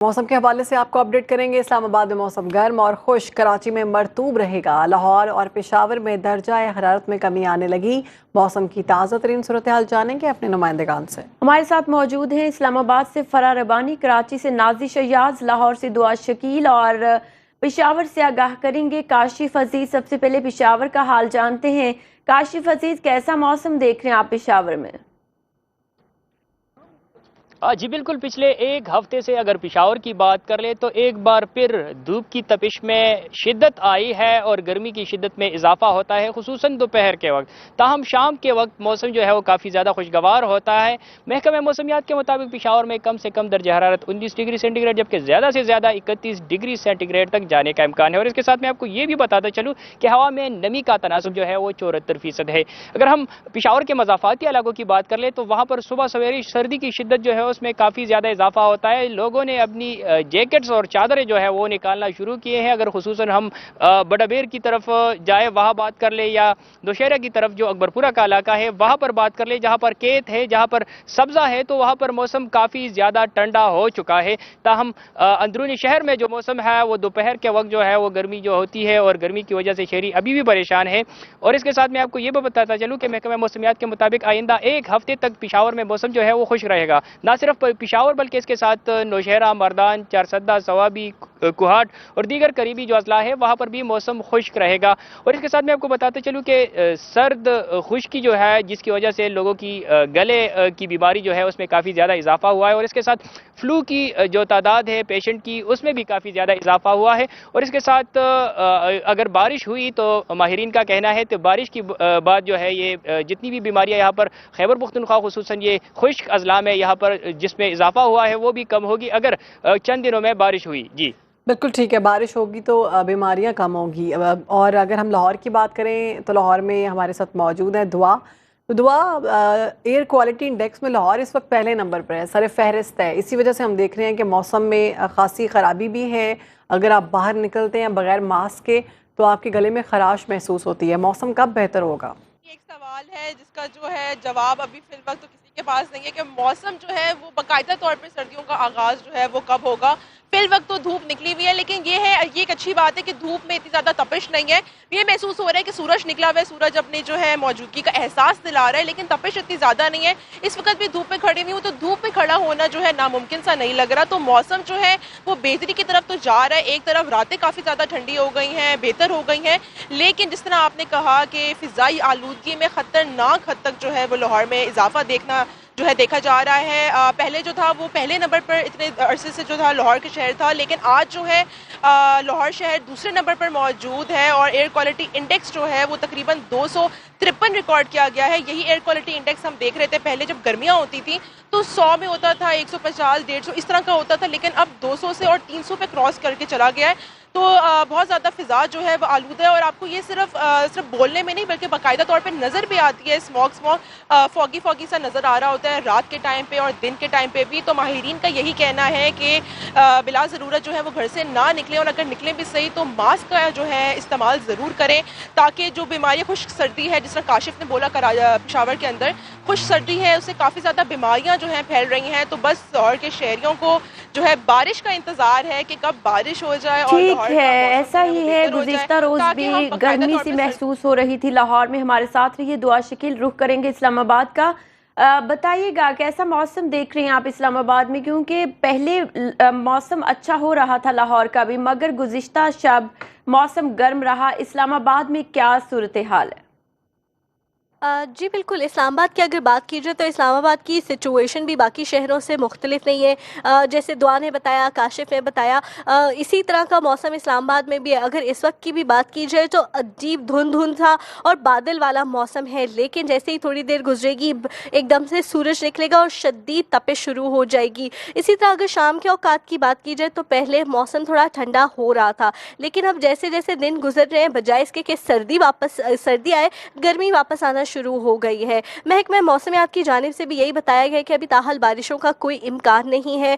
मौसम के हवाले से आपको अपडेट करेंगे। इस्लामाबाद में मौसम गर्म और खुश्क, कराची में मरतूब रहेगा। लाहौर और पेशावर में दर्जा हरारत में कमी आने लगी। मौसम की ताज़ा तरीन सूरत हाल जानेंगे अपने नुमाइंदगान से। हमारे साथ मौजूद हैं इस्लामाबाद से फरार रबानी, कराची से नाजी शयाज, लाहौर से दुआ शकील और पेशावर से आगाह करेंगे काशिफ अजीज। सबसे पहले पेशावर का हाल जानते हैं। काशिफ अजीज, कैसा मौसम देख रहे हैं आप पेशावर में? जी बिल्कुल, पिछले एक हफ्ते से अगर पेशावर की बात कर ले तो एक बार फिर धूप की तपिश में शिद्दत आई है और गर्मी की शिद्दत में इजाफा होता है, खुसूसन दोपहर के वक्त। ताहम शाम के वक्त मौसम जो है वो काफ़ी ज़्यादा खुशगवार होता है। महकमे मौसमियात के मुताबिक पेशावर में कम से कम दर्जा हरारत 19 डिग्री सेंटीग्रेड जबकि ज़्यादा से ज़्यादा 31 डिग्री सेंटीग्रेड तक जाने का इम्कान है। और इसके साथ मैं आपको ये भी बताता चलूँ कि हवा में नमी का तनासब जो है वो 74% है। अगर हम पेशावर के मज़ाफ़ाती इलाकों की बात कर ले तो वहाँ पर सुबह सवेरे सर्दी की शिद्दत जो है उसमें काफ़ी ज़्यादा इजाफा होता है। लोगों ने अपनी जैकेट्स और चादरें जो है वो निकालना शुरू किए हैं। अगर खुसूसन हम बड़ाबेर की तरफ जाए वहाँ बात कर ले या नौशहरा की तरफ जो अकबरपुरा का इलाका है वहाँ पर बात कर ले, जहाँ पर खेत है, जहाँ पर सब्ज़ा है, तो वहाँ पर मौसम काफ़ी ज़्यादा ठंडा हो चुका है। ताहम अंदरूनी शहर में जो मौसम है वो दोपहर के वक्त जो है वो गर्मी जो होती है और गर्मी की वजह से शहरी अभी भी परेशान है। और इसके साथ मैं आपको ये भी बताता चलूँ कि महकमा मौसमियात के मुताबिक आइंदा एक हफ्ते तक पेशावर में मौसम जो है वो खुश रहेगा। ना सिर्फ पेशावर बल्कि इसके साथ नौशहरा, मर्दान, चारसद्दा, सवाबी, कुहाट और दीगर करीबी जो अजला है वहाँ पर भी मौसम खुश्क रहेगा। और इसके साथ मैं आपको बताते चलूँ कि सर्द खुश्की जो है जिसकी वजह से लोगों की गले की बीमारी जो है उसमें काफ़ी ज़्यादा इजाफा हुआ है। और इसके साथ फ्लू की जो तादाद है पेशेंट की उसमें भी काफ़ी ज़्यादा इजाफा हुआ है। और इसके साथ अगर बारिश हुई तो माहिरीन का कहना है तो बारिश की बाद जो है ये जितनी भी बीमारियाँ यहाँ पर खैबर पुख्तनख्वा खुसूसन ये खुश्क अजला में यहाँ पर जिसमें इजाफा हुआ है वो भी कम होगी अगर चंद दिनों में बारिश हुई। जी बिल्कुल ठीक है, बारिश होगी तो बीमारियां कम होंगी। और अगर हम लाहौर की बात करें तो लाहौर में हमारे साथ मौजूद है दुआ। तो दुआ, एयर क्वालिटी इंडेक्स में लाहौर इस वक्त पहले नंबर पर है, सर फहरिस्त है। इसी वजह से हम देख रहे हैं कि मौसम में खासी ख़राबी भी है। अगर आप बाहर निकलते हैं बगैर मास्क के तो आपके गले में खराश महसूस होती है। मौसम कब बेहतर होगा? एक सवाल है जिसका जो है जवाब अभी फिल वक्त तो किसी के पास नहीं है कि मौसम जो है वो बाकायदा तौर पे सर्दियों का आगाज़ जो है वो कब होगा। फिल वक्त तो धूप निकली हुई है, लेकिन ये एक अच्छी बात है कि धूप में इतनी ज़्यादा तपिश नहीं है। ये महसूस हो रहा है कि सूरज निकला हुआ है, सूरज अपने जो है मौजूदगी का एहसास दिला रहा है, लेकिन तपिश इतनी ज़्यादा नहीं है। इस वक्त भी धूप में खड़ी हुई हूँ तो धूप में खड़ा होना जो है नामुमकिन सा नहीं लग रहा। तो मौसम जो है वो बेहतरी की तरफ तो जा रहा है। एक तरफ रातें काफ़ी ज़्यादा ठंडी हो गई हैं, बेहतर हो गई हैं, लेकिन जिस तरह आपने कहा कि फ़िज़ाई आलूदगी में ख़तरनाक हद तक जो है वो लाहौर में इजाफा देखा जा रहा है। पहले जो था वो पहले नंबर पर इतने अरसे से जो था लाहौर के शहर था, लेकिन आज जो है लाहौर शहर दूसरे नंबर पर मौजूद है और एयर क्वालिटी इंडेक्स जो है वो तकरीबन 253 रिकॉर्ड किया गया है। यही एयर क्वालिटी इंडेक्स हम देख रहे थे पहले जब गर्मियाँ होती थी तो 100 में होता था, 150, 150 इस तरह का होता था, लेकिन अब 200 से और 300 पे क्रॉस करके चला गया है। तो बहुत ज़्यादा फ़िज़ा जो है वो आलूदा है और आपको ये सिर्फ बोलने में नहीं बल्कि बाकायदा तौर पे नज़र भी आती है। स्मॉग फॉगी सा नज़र आ रहा होता है रात के टाइम पे और दिन के टाइम पे भी। तो माहिरीन का यही कहना है कि बिला ज़रूरत जो है वो घर से ना निकलें और अगर निकलें भी सही तो मास्क का जो है इस्तेमाल ज़रूर करें, ताकि जो बीमारी खुश्क सर्दी है जिस तरह काशिफ ने बोला पेशावर के अंदर खुश्क सर्दी है उससे काफ़ी ज़्यादा बीमारियाँ जो हैं फैल रही हैं। तो बस लाहौर के शहरियों को जो है बारिश का इंतज़ार है कि कब बारिश हो जाए। ठीक है, ऐसा ही है। गुज़िश्ता रोज भी गर्मी सी महसूस हो रही थी लाहौर में। हमारे साथ रहिए, दुआ शकील। रुख करेंगे इस्लामाबाद का। बताइएगा कैसा मौसम देख रहे हैं आप इस्लामाबाद में, क्योंकि पहले मौसम अच्छा हो रहा था लाहौर का भी, मगर गुज़िश्ता शब मौसम गर्म रहा। इस्लामाबाद में क्या सूरत हाल है? जी बिल्कुल, इस्लामाबाद की अगर बात की जाए तो इस्लामाबाद की सिचुएशन भी बाकी शहरों से मुख्तलिफ नहीं है। जैसे दुआ ने बताया, काशिफ ने बताया, इसी तरह का मौसम इस्लामाबाद में भी है। अगर इस वक्त की भी बात की जाए तो अजीब धुंध सा और बादल वाला मौसम है, लेकिन जैसे ही थोड़ी देर गुजरेगी एकदम से सूरज निकलेगा और शदीद तपिश शुरू हो जाएगी। इसी तरह अगर शाम के औकात की बात की जाए तो पहले मौसम थोड़ा ठंडा हो रहा था, लेकिन अब जैसे जैसे दिन गुजर रहे हैं बजाय इसके कि सर्दी आए गर्मी वापस आना शुरू हो गई है। महकमा मौसमियात की जानिब से भी यही बताया गया है कि अभी ताहाल बारिशों का कोई इम्कान नहीं है।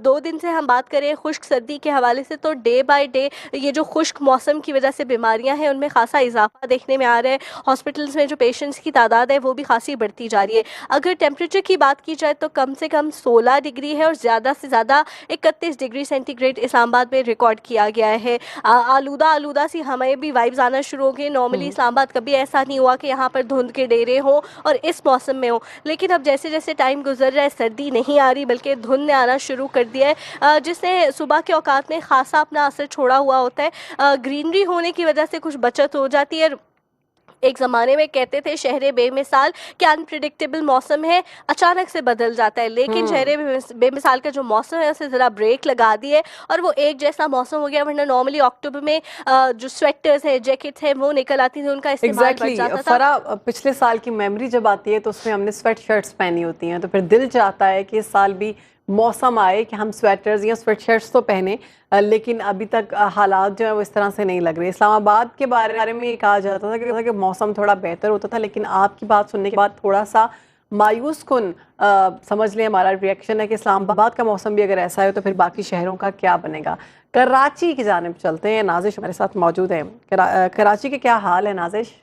2 दिन से हम बात करें खुश्क सर्दी के हवाले से, तो डे बाय डे ये जो खुश्क मौसम की वजह से बीमारियां हैं उनमें खासा इजाफा देखने में आ रहा है। हॉस्पिटल्स में जो पेशेंट्स की तादाद है वो भी खासी बढ़ती जा रही है। अगर टेम्परेचर की बात की जाए तो कम से कम 16 डिग्री है और ज़्यादा से ज़्यादा 31 डिग्री सेंटीग्रेड इस्लामाबाद में रिकॉर्ड किया गया है। आलूदा सी हमें भी वाइब्स आना शुरू हो गए। नॉर्मली इस्लामाबाद कभी ऐसा नहीं हुआ कि यहाँ पर धुंध के डेरे हों और इस मौसम में हो, लेकिन अब जैसे जैसे टाइम गुजर रहा है सर्दी नहीं आ रही बल्कि धुंध ने आना शुरू कर दिया है, जिससे सुबह के औकात में खासा अपना असर छोड़ा हुआ होता है। ग्रीनरी होने की वजह से कुछ बचत हो जाती है। एक ज़माने में कहते थे शहर बेमिसाल क्या अनप्रिडिक्टेबल मौसम है, अचानक से बदल जाता है, लेकिन शहर बेमिसाल का जो मौसम है उसे ज़रा ब्रेक लगा दी है और वो एक जैसा मौसम हो गया। वरना नॉर्मली अक्टूबर में जो स्वेटर्स हैं, जैकेट्स हैं, वो निकल आती थी, उनका इस्तेमाल बढ़ जाता था। फरा, पिछले साल की मेमोरी जब आती है तो उसमें हमने स्वेट शर्ट्स पहनी होती हैं, तो फिर दिल चाहता है कि इस साल भी मौसम आए कि हम स्वेटर्स या स्वेट शर्ट्स तो पहने, लेकिन अभी तक हालात जो है वो इस तरह से नहीं लग रहे। इस्लामाबाद के बारे में ये कहा जाता था कि मौसम थोड़ा बेहतर होता था, लेकिन आपकी बात सुनने के बाद थोड़ा सा मायूस कुन समझ लें हमारा रिएक्शन है कि इस्लामाबाद का मौसम भी अगर ऐसा है तो फिर बाकी शहरों का क्या बनेगा। कराची की जानिब चलते हैं, नाजिश हमारे साथ मौजूद हैं। कराची के क्या हाल है नाजिश?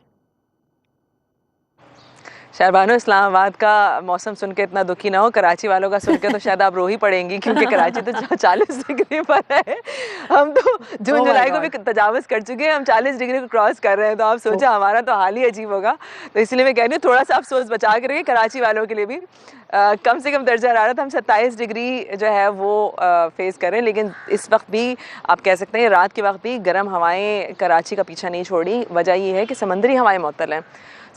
शहरबानो, इस्लामाबाद का मौसम सुन के इतना दुखी ना हो, कराची वालों का सुन के तो शायद आप रो ही पड़ेंगी, क्योंकि कराची तो 40 डिग्री पर है। हम तो जून जुलाई को भी तजावज़ कर चुके हैं, हम 40 डिग्री को क्रॉस कर रहे हैं, तो आप सोचा हमारा तो हाल ही अजीब होगा। तो इसलिए मैं कह रही हूँ थोड़ा सा आप सोच बचा के रहिए कराची वालों के लिए भी। कम से कम दर्जा हरारत हम 27 डिग्री जो है वो फेस कर रहे हैं, लेकिन इस वक्त भी आप कह सकते हैं रात के वक्त भी गर्म हवाएं कराची का पीछा नहीं छोड़ी। वजह ये है कि समंदरी हवाएं मुअत्तल हैं।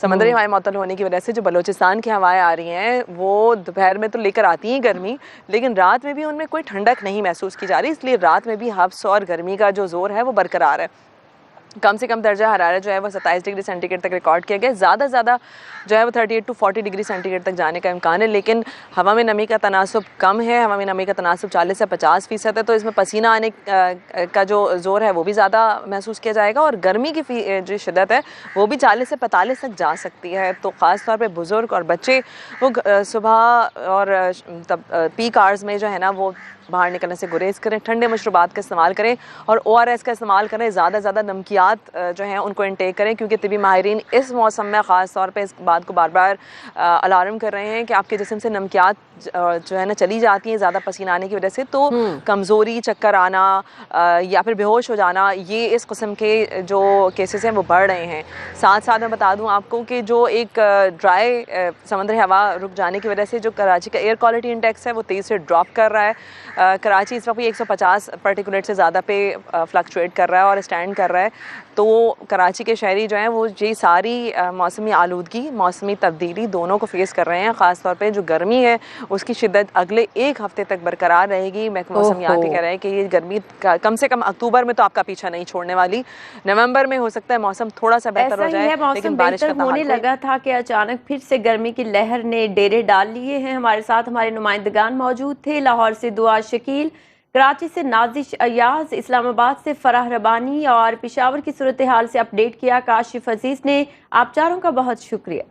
समंदरी हवाएं मुअत्तल होने की वजह से जो बलूचिस्तान की हवाएं आ रही हैं वो दोपहर में तो लेकर आती हैं गर्मी, लेकिन रात में भी उनमें कोई ठंडक नहीं महसूस की जा रही, इसलिए रात में भी हब्स और गर्मी का जो ज़ोर है वो बरकरार है। कम से कम दर्जा हरारत जो है वो 27 डिग्री सेंटीग्रेड तक रिकॉर्ड किया गया। ज़्यादा से ज़्यादा जो है वो 38 to 40 डिग्री सेंटीग्रेड तक जाने का इम्कान है, लेकिन हवा में नमी का तनासुब कम है। हवा में नमी का तनासुब 40 से 50% है, तो इसमें पसीना आने का जो ज़ोर है वो भी ज़्यादा महसूस किया जाएगा और गर्मी की जो शिद्दत है वो भी 40 से 45 तक जा सकती है। तो ख़ास तौर पर बुज़ुर्ग और बच्चे वो सुबह और तब पीक आवर्स में जो है ना वो बाहर निकलने से गुरेज करें, ठंडे मशरूबात का इस्तेमाल करें और ORS का इस्तेमाल करें। ज़्यादा से ज़्यादा नमकियात जो हैं उनको इंटेक करें, क्योंकि तिबी माहिरीन इस मौसम में ख़ास तौर पे इस बात को बार बार अलार्म कर रहे हैं कि आपके जिस्म से नमकियात जो है ना चली जाती हैं ज़्यादा पसीना आने की वजह से, तो कमज़ोरी, चक्कर आना या फिर बेहोश हो जाना, ये इस किस्म के जो केसेस हैं वो बढ़ रहे हैं। साथ साथ मैं बता दूं आपको कि जो एक ड्राई समुद्री हवा रुक जाने की वजह से जो कराची का एयर क्वालिटी इंडेक्स है वो तेज़ी से ड्रॉप कर रहा है। कराची इस वक्त 150 पार्टिकुलेट से ज़्यादा पे फ्लक्चुएट कर रहा है और स्टैंड कर रहा है। तो कराची के शहरी जो हैं वो ये सारी मौसमी आलूदगी, मौसमी तब्दीली दोनों को फेस कर रहे हैं। ख़ास तौर पे जो गर्मी है उसकी शिद्दत अगले 1 हफ्ते तक बरकरार रहेगी। मौसमियात कह रहे हैं कि ये गर्मी कम से कम अक्टूबर में तो आपका पीछा नहीं छोड़ने वाली। नवंबर में हो सकता है मौसम थोड़ा सा बेहतर हो जाए, लेकिन बारिश का होने लगा था कि अचानक फिर से गर्मी की लहर ने डेरे डाल लिए हैं। हमारे साथ हमारे नुमाइंदगान मौजूद थे। लाहौर से दुआ शकील, कराची से नाजिश अयाज, इस्लामाबाद से फराह रबानी और पेशावर की सूरत हाल से अपडेट किया काशिफ अजीज ने। आप चारों का बहुत शुक्रिया।